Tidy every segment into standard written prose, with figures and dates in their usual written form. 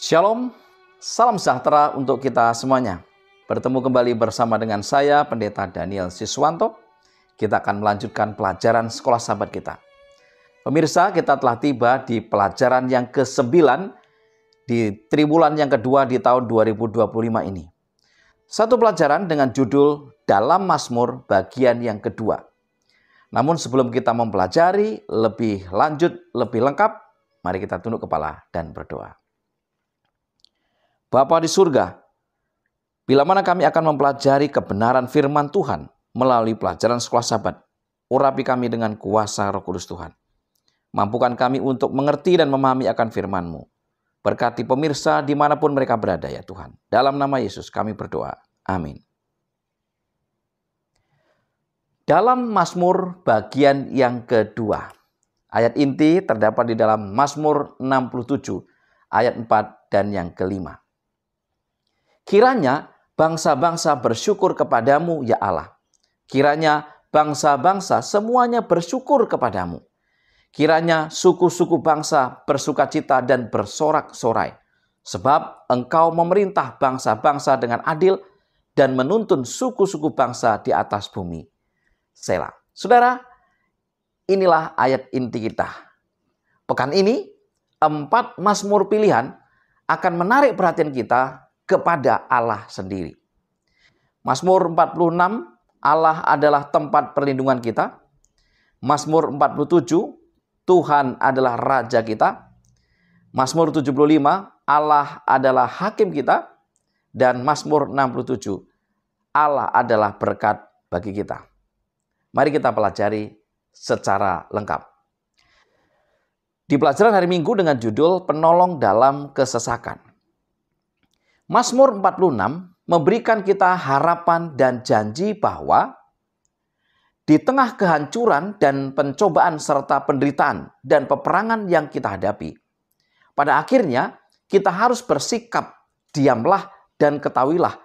Shalom, salam sejahtera untuk kita semuanya. Bertemu kembali bersama dengan saya, Pendeta Daniel Siswanto. Kita akan melanjutkan pelajaran sekolah sahabat kita. Pemirsa, kita telah tiba di pelajaran yang ke-9 di triwulan yang kedua di tahun 2025 ini. Satu pelajaran dengan judul Dalam Mazmur bagian yang kedua. Namun sebelum kita mempelajari lebih lanjut, lebih lengkap, mari kita tunduk kepala dan berdoa. Bapa di surga, bila mana kami akan mempelajari kebenaran firman Tuhan melalui pelajaran sekolah sahabat, urapi kami dengan kuasa Roh Kudus Tuhan. Mampukan kami untuk mengerti dan memahami akan firman-Mu. Berkati pemirsa dimanapun mereka berada ya Tuhan. Dalam nama Yesus kami berdoa. Amin. Dalam Mazmur bagian yang kedua. Ayat inti terdapat di dalam Mazmur 67 ayat 4 dan yang kelima. Kiranya bangsa-bangsa bersyukur kepadamu ya Allah. Kiranya bangsa-bangsa semuanya bersyukur kepadamu. Kiranya suku-suku bangsa bersukacita dan bersorak-sorai. Sebab engkau memerintah bangsa-bangsa dengan adil dan menuntun suku-suku bangsa di atas bumi. Selah. Saudara, inilah ayat inti kita. Pekan ini, 4 mazmur pilihan akan menarik perhatian kita kepada Allah sendiri. Mazmur 46, Allah adalah tempat perlindungan kita. Mazmur 47, Tuhan adalah Raja kita. Mazmur 75, Allah adalah Hakim kita. Dan Mazmur 67, Allah adalah berkat bagi kita. Mari kita pelajari secara lengkap. Di pelajaran hari Minggu dengan judul Penolong dalam Kesesakan. Mazmur 46 memberikan kita harapan dan janji bahwa di tengah kehancuran dan pencobaan serta penderitaan dan peperangan yang kita hadapi, pada akhirnya kita harus bersikap diamlah dan ketahuilah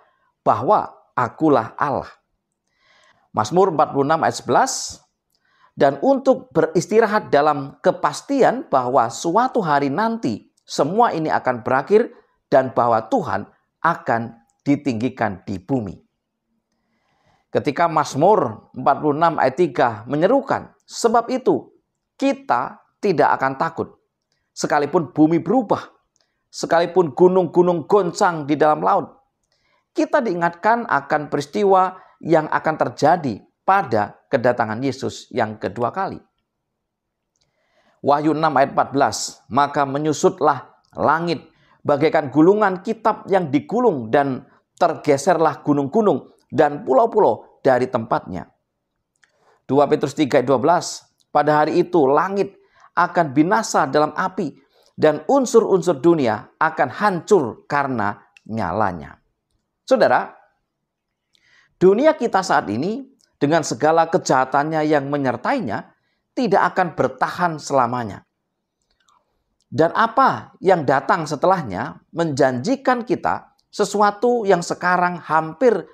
bahwa akulah Allah. Mazmur 46 ayat 11, dan untuk beristirahat dalam kepastian bahwa suatu hari nanti semua ini akan berakhir dan bahwa Tuhan akan ditinggikan di bumi. Ketika Mazmur 46 ayat 3 menyerukan, sebab itu kita tidak akan takut. Sekalipun bumi berubah, sekalipun gunung-gunung goncang di dalam laut, kita diingatkan akan peristiwa yang akan terjadi pada kedatangan Yesus yang kedua kali. Wahyu 6 ayat 14, maka menyusutlah langit bagaikan gulungan kitab yang digulung dan tergeserlah gunung-gunung dan pulau-pulau dari tempatnya. 2 Petrus 3 ayat 12, pada hari itu langit akan binasa dalam api dan unsur-unsur dunia akan hancur karena nyalanya. Saudara, dunia kita saat ini dengan segala kejahatannya yang menyertainya tidak akan bertahan selamanya. Dan apa yang datang setelahnya menjanjikan kita sesuatu yang sekarang hampir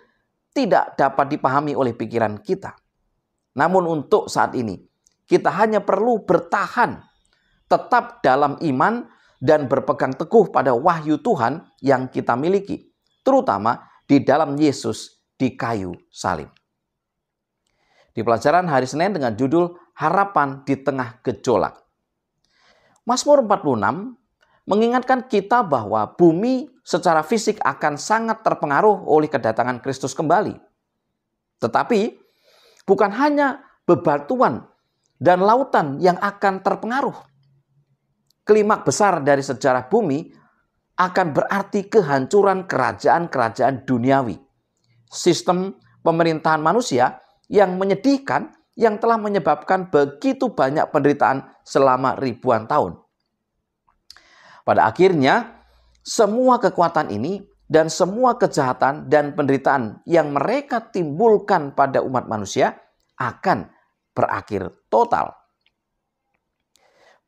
tidak dapat dipahami oleh pikiran kita. Namun untuk saat ini, kita hanya perlu bertahan, tetap dalam iman dan berpegang teguh pada wahyu Tuhan yang kita miliki, terutama di dalam Yesus di kayu salib. Di pelajaran hari Senin dengan judul Harapan di Tengah Gejolak. Mazmur 46 mengingatkan kita bahwa bumi secara fisik akan sangat terpengaruh oleh kedatangan Kristus kembali. Tetapi bukan hanya bebatuan dan lautan yang akan terpengaruh. Klimak besar dari sejarah bumi akan berarti kehancuran kerajaan-kerajaan duniawi. Sistem pemerintahan manusia yang menyedihkan yang telah menyebabkan begitu banyak penderitaan selama ribuan tahun. Pada akhirnya, semua kekuatan ini dan semua kejahatan dan penderitaan yang mereka timbulkan pada umat manusia akan berakhir total.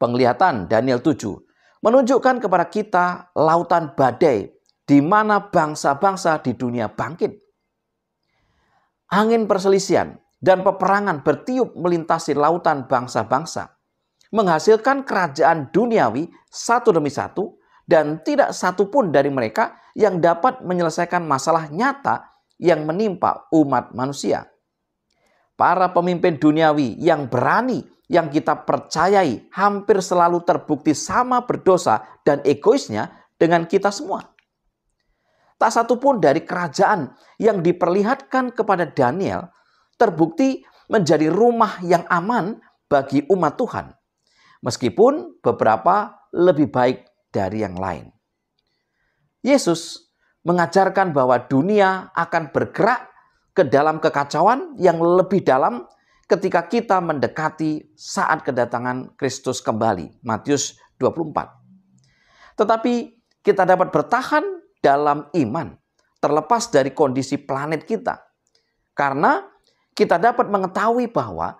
Penglihatan Daniel 7 menunjukkan kepada kita lautan badai di mana bangsa-bangsa di dunia bangkit. Angin perselisihan dan peperangan bertiup melintasi lautan bangsa-bangsa, menghasilkan kerajaan duniawi satu demi satu dan tidak satu pun dari mereka yang dapat menyelesaikan masalah nyata yang menimpa umat manusia. Para pemimpin duniawi yang berani, yang kita percayai, hampir selalu terbukti sama berdosa dan egoisnya dengan kita semua. Tak satu pun dari kerajaan yang diperlihatkan kepada Daniel terbukti menjadi rumah yang aman bagi umat Tuhan, meskipun beberapa lebih baik dari yang lain. Yesus mengajarkan bahwa dunia akan bergerak ke dalam kekacauan yang lebih dalam ketika kita mendekati saat kedatangan Kristus kembali. Matius 24. Tetapi kita dapat bertahan dalam iman, terlepas dari kondisi planet kita. Karena kita dapat mengetahui bahwa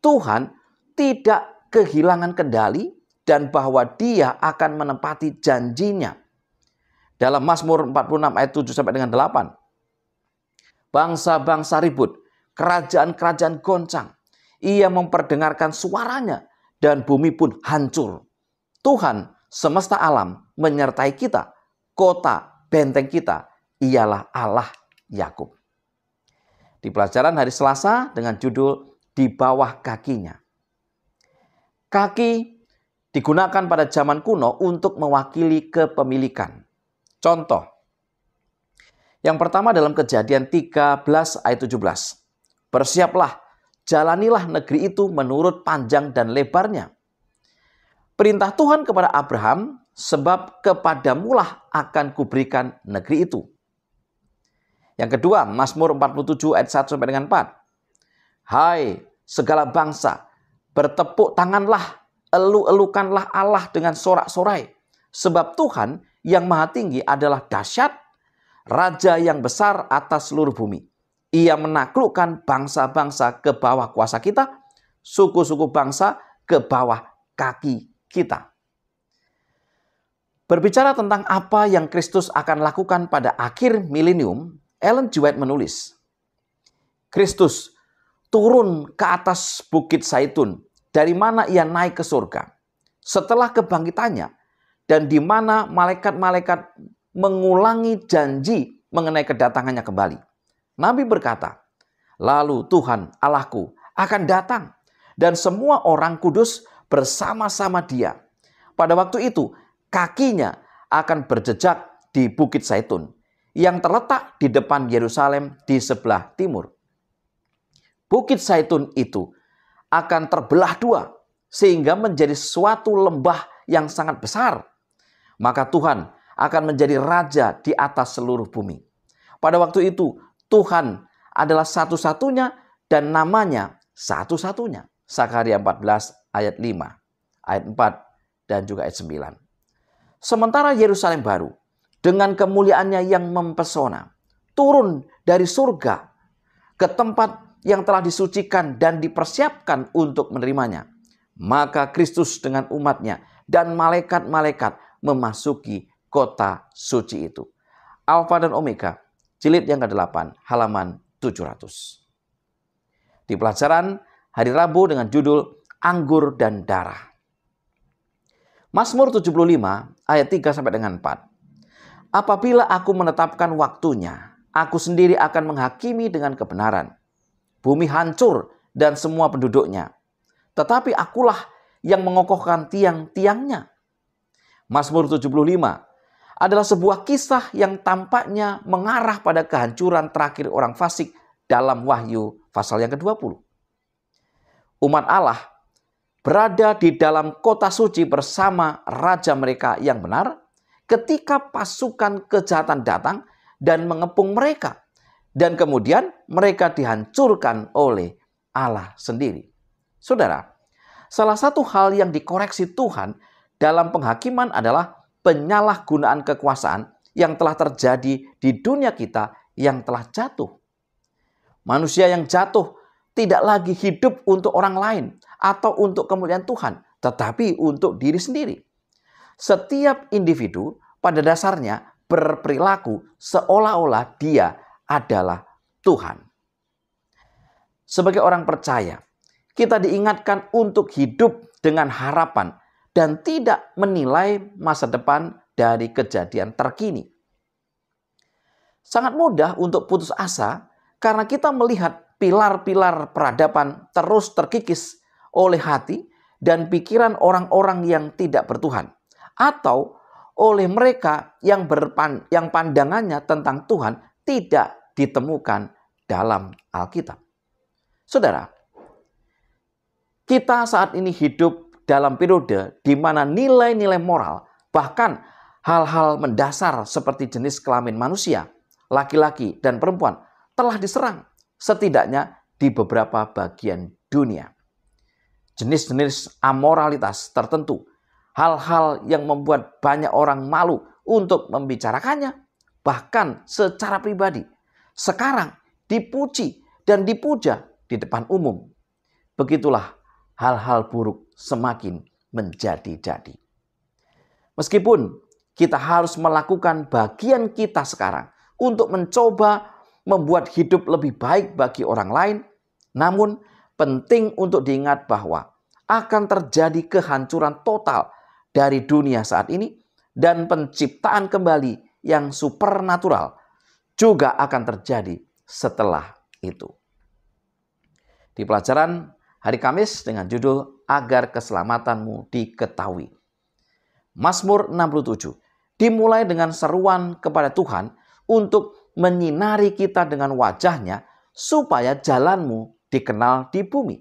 Tuhan tidak kehilangan kendali dan bahwa Dia akan menepati janjinya. Dalam Mazmur 46 ayat 7 sampai dengan 8. Bangsa-bangsa ribut, kerajaan-kerajaan goncang. Ia memperdengarkan suaranya dan bumi pun hancur. Tuhan semesta alam menyertai kita. Kota benteng kita ialah Allah Yakub. Di pelajaran hari Selasa dengan judul Di Bawah Kakinya. Kaki digunakan pada zaman kuno untuk mewakili kepemilikan. Contoh. Yang pertama dalam Kejadian 13 ayat 17. Bersiaplah, jalanilah negeri itu menurut panjang dan lebarnya. Perintah Tuhan kepada Abraham, sebab kepadamulah akan kuberikan negeri itu. Yang kedua, Mazmur 47 ayat 1 sampai dengan 4. Hai segala bangsa, bertepuk tanganlah, elu-elukanlah Allah dengan sorak-sorai. Sebab Tuhan yang maha tinggi adalah dahsyat, Raja yang besar atas seluruh bumi. Ia menaklukkan bangsa-bangsa ke bawah kuasa kita, suku-suku bangsa ke bawah kaki kita. Berbicara tentang apa yang Kristus akan lakukan pada akhir milenium, Ellen G. White menulis, Kristus turun ke atas bukit Zaitun, dari mana ia naik ke surga. Setelah kebangkitannya, dan di mana malaikat-malaikat mengulangi janji mengenai kedatangannya kembali. Nabi berkata, lalu Tuhan Allahku akan datang dan semua orang kudus bersama-sama Dia. Pada waktu itu kakinya akan berjejak di Bukit Zaitun yang terletak di depan Yerusalem di sebelah timur. Bukit Zaitun itu akan terbelah dua sehingga menjadi suatu lembah yang sangat besar. Maka Tuhan akan menjadi raja di atas seluruh bumi. Pada waktu itu Tuhan adalah satu-satunya dan namanya satu-satunya. Zakaria 14 ayat 5, ayat 4 dan juga ayat 9. Sementara Yerusalem baru dengan kemuliaannya yang mempesona turun dari surga ke tempat yang telah disucikan dan dipersiapkan untuk menerimanya. Maka Kristus dengan umatnya dan malaikat-malaikat memasuki kota suci itu. Alfa dan Omega, jilid yang ke-8, halaman 700. Di pelajaran hari Rabu dengan judul Anggur dan Darah. Mazmur 75 ayat 3 sampai dengan 4. Apabila aku menetapkan waktunya, aku sendiri akan menghakimi dengan kebenaran. Bumi hancur dan semua penduduknya. Tetapi akulah yang mengokohkan tiang-tiangnya. Mazmur 75 adalah sebuah kisah yang tampaknya mengarah pada kehancuran terakhir orang fasik dalam Wahyu pasal yang ke-20. Umat Allah berada di dalam kota suci bersama raja mereka yang benar ketika pasukan kejahatan datang dan mengepung mereka. Dan kemudian mereka dihancurkan oleh Allah sendiri. Saudara, salah satu hal yang dikoreksi Tuhan dalam penghakiman adalah penyalahgunaan kekuasaan yang telah terjadi di dunia kita yang telah jatuh. Manusia yang jatuh tidak lagi hidup untuk orang lain atau untuk kemuliaan Tuhan, tetapi untuk diri sendiri. Setiap individu pada dasarnya berperilaku seolah-olah dia adalah Tuhan. Sebagai orang percaya, kita diingatkan untuk hidup dengan harapan dan tidak menilai masa depan dari kejadian terkini. Sangat mudah untuk putus asa karena kita melihat pilar-pilar peradaban terus terkikis oleh hati dan pikiran orang-orang yang tidak bertuhan, atau oleh mereka yang pandangannya tentang Tuhan tidak ditemukan dalam Alkitab. Saudara, kita saat ini hidup dalam periode di mana nilai-nilai moral, bahkan hal-hal mendasar seperti jenis kelamin manusia, laki-laki dan perempuan, telah diserang setidaknya di beberapa bagian dunia. Jenis-jenis amoralitas tertentu, hal-hal yang membuat banyak orang malu untuk membicarakannya, bahkan secara pribadi, sekarang dipuji dan dipuja di depan umum. Begitulah hal-hal buruk semakin menjadi-jadi. Meskipun kita harus melakukan bagian kita sekarang untuk mencoba membuat hidup lebih baik bagi orang lain, namun penting untuk diingat bahwa akan terjadi kehancuran total dari dunia saat ini dan penciptaan kembali yang supernatural juga akan terjadi setelah itu. Di pelajaran hari Kamis dengan judul Agar Keselamatanmu Diketahui. Mazmur 67 dimulai dengan seruan kepada Tuhan untuk menyinari kita dengan wajahnya supaya jalanmu dikenal di bumi.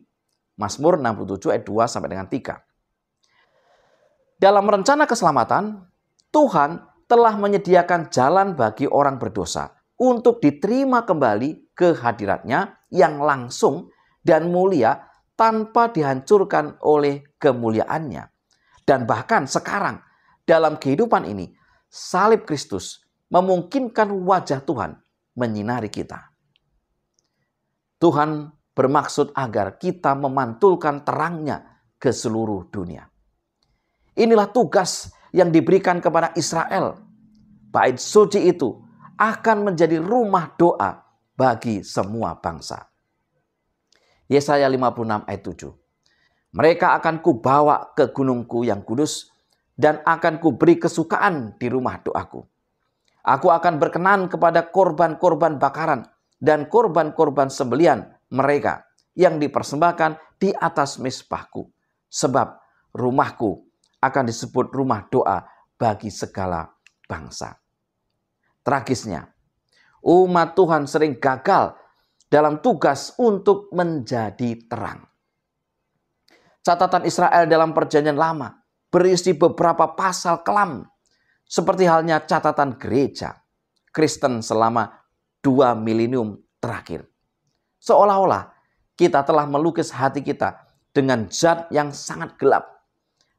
Mazmur 67 ayat 2 sampai dengan 3. Dalam rencana keselamatan, Tuhan telah menyediakan jalan bagi orang berdosa untuk diterima kembali ke hadiratnya yang langsung dan mulia tanpa dihancurkan oleh kemuliaannya. Dan bahkan sekarang dalam kehidupan ini, salib Kristus memungkinkan wajah Tuhan menyinari kita. Tuhan bermaksud agar kita memantulkan terangnya ke seluruh dunia. Inilah tugas yang diberikan kepada Israel. Bait suci itu akan menjadi rumah doa bagi semua bangsa. Yesaya 56 ayat 7. Mereka akan kubawa ke gunungku yang kudus dan akan kuberi kesukaan di rumah doaku. Aku akan berkenan kepada korban-korban bakaran dan korban-korban sembelian mereka yang dipersembahkan di atas mezbahku. Sebab rumahku akan disebut rumah doa bagi segala bangsa. Tragisnya, umat Tuhan sering gagal dalam tugas untuk menjadi terang. Catatan Israel dalam Perjanjian Lama berisi beberapa pasal kelam, seperti halnya catatan gereja Kristen selama 2 milenium terakhir. Seolah-olah kita telah melukis hati kita dengan zat yang sangat gelap,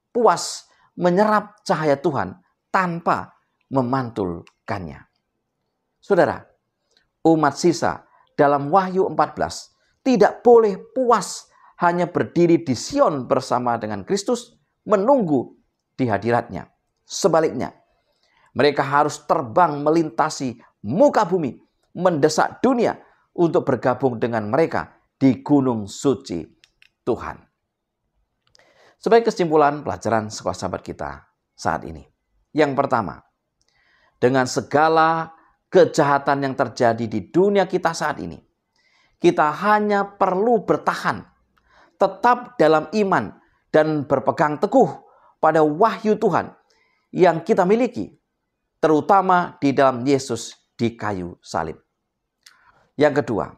puas menyerap cahaya Tuhan tanpa memantulkannya. Saudara, umat sisa dalam Wahyu 14 tidak boleh puas hanya berdiri di Sion bersama dengan Kristus menunggu di hadiratnya. Sebaliknya, mereka harus terbang melintasi muka bumi, mendesak dunia untuk bergabung dengan mereka di gunung suci Tuhan. Sebagai kesimpulan pelajaran sekolah sahabat kita saat ini. Yang pertama, dengan segala kejahatan yang terjadi di dunia kita saat ini, kita hanya perlu bertahan, tetap dalam iman, dan berpegang teguh pada wahyu Tuhan yang kita miliki, terutama di dalam Yesus di kayu salib. Yang kedua,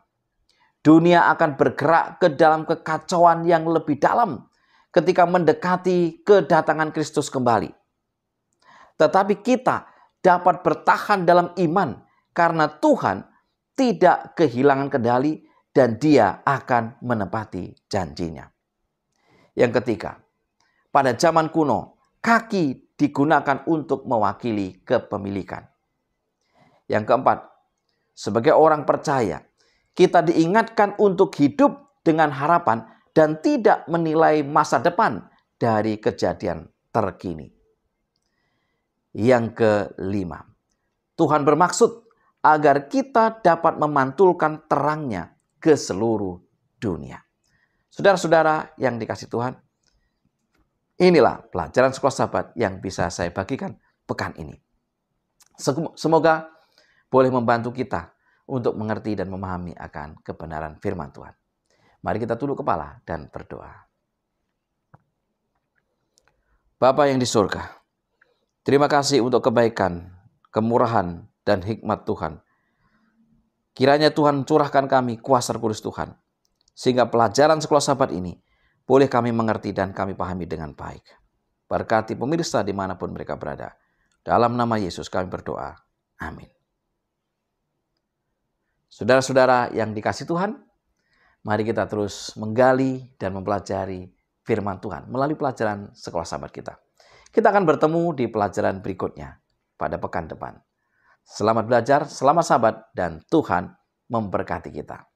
dunia akan bergerak ke dalam kekacauan yang lebih dalam ketika mendekati kedatangan Kristus kembali. Tetapi kita dapat bertahan dalam iman karena Tuhan tidak kehilangan kendali dan Dia akan menepati janjinya. Yang ketiga, pada zaman kuno, kaki digunakan untuk mewakili kepemilikan. Yang keempat, sebagai orang percaya, kita diingatkan untuk hidup dengan harapan dan tidak menilai masa depan dari kejadian terkini. Yang kelima, Tuhan bermaksud agar kita dapat memantulkan terangnya ke seluruh dunia. Saudara-saudara yang dikasihi Tuhan, inilah pelajaran sekolah sahabat yang bisa saya bagikan. pekan ini. Semoga boleh membantu kita untuk mengerti dan memahami akan kebenaran firman Tuhan. Mari kita tunduk kepala dan berdoa. Bapa yang di surga, terima kasih untuk kebaikan, kemurahan, dan hikmat Tuhan. Kiranya Tuhan curahkan kami kuasa Roh Kudus Tuhan, sehingga pelajaran sekolah Sabat ini boleh kami mengerti dan kami pahami dengan baik. Berkati pemirsa dimanapun mereka berada. Dalam nama Yesus kami berdoa. Amin. Saudara-saudara yang dikasihi Tuhan, mari kita terus menggali dan mempelajari firman Tuhan melalui pelajaran sekolah Sabat kita. Kita akan bertemu di pelajaran berikutnya pada pekan depan. Selamat belajar, selamat Sabat, dan Tuhan memberkati kita.